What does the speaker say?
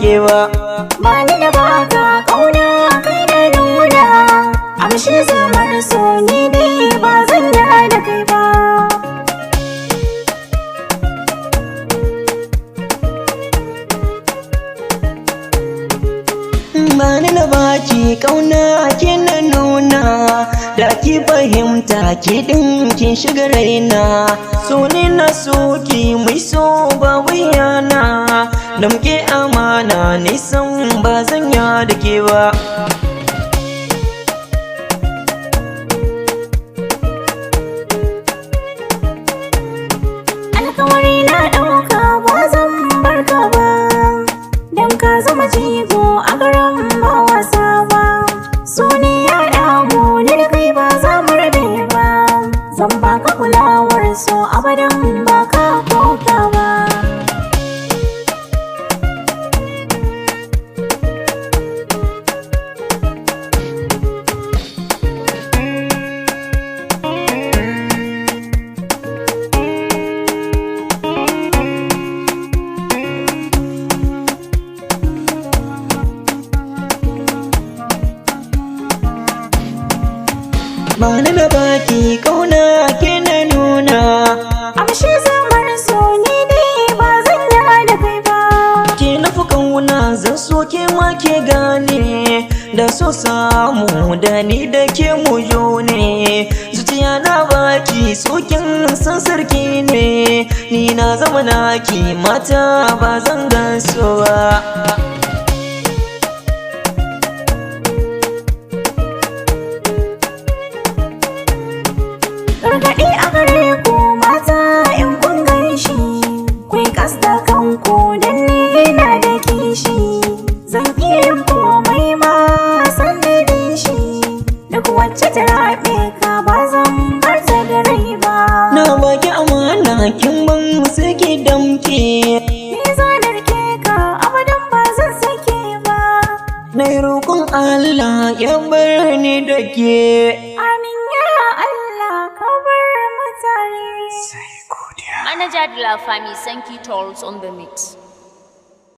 ke ba. Bani da baka kauna kai da nuna, amshi zamar so ni dai ba zan yi da kai ba. Bani da baki kauna kina nuna, da ki fahimta ki din kin shiga raina. So ne na soki mai so ba wuyana, damke amana nisan ba zan ya da ke ba. Alkawari na ɗauka ba zan barka ba, don ka zama jigo a garin ba wasa ba. So ne ya damu ni da kai ba za mu rabe ba, zan baka kulawar so abadan ba ka koka ba. Bani da baki kauna kina nuna, Amshi zamar so ni dai ba zan yi da kai ba. ke nafi kauna zan so ke ma ke gane, da so samu da ni da ke muyo ne. Zuciya na baki sokin san sarki ne, ni na zama naki mata ba zan gansu ba. Gargaɗi a gare ku mata in kun ganshi, kun kasta kanku don ni na da kishi. Zan iya yin komai ma sanadin shi, duk wacce ta raɓe ka ba zan bar ta da rai ba. Na baki amana kin ban sai ki damke, Ni zanar ke ka abadan ba zan sake ba. na yi roƙon Allah ya bar ni da ke. Amin ya Allah ka bar mutane. Manager de la famille 5 tolls on the mix.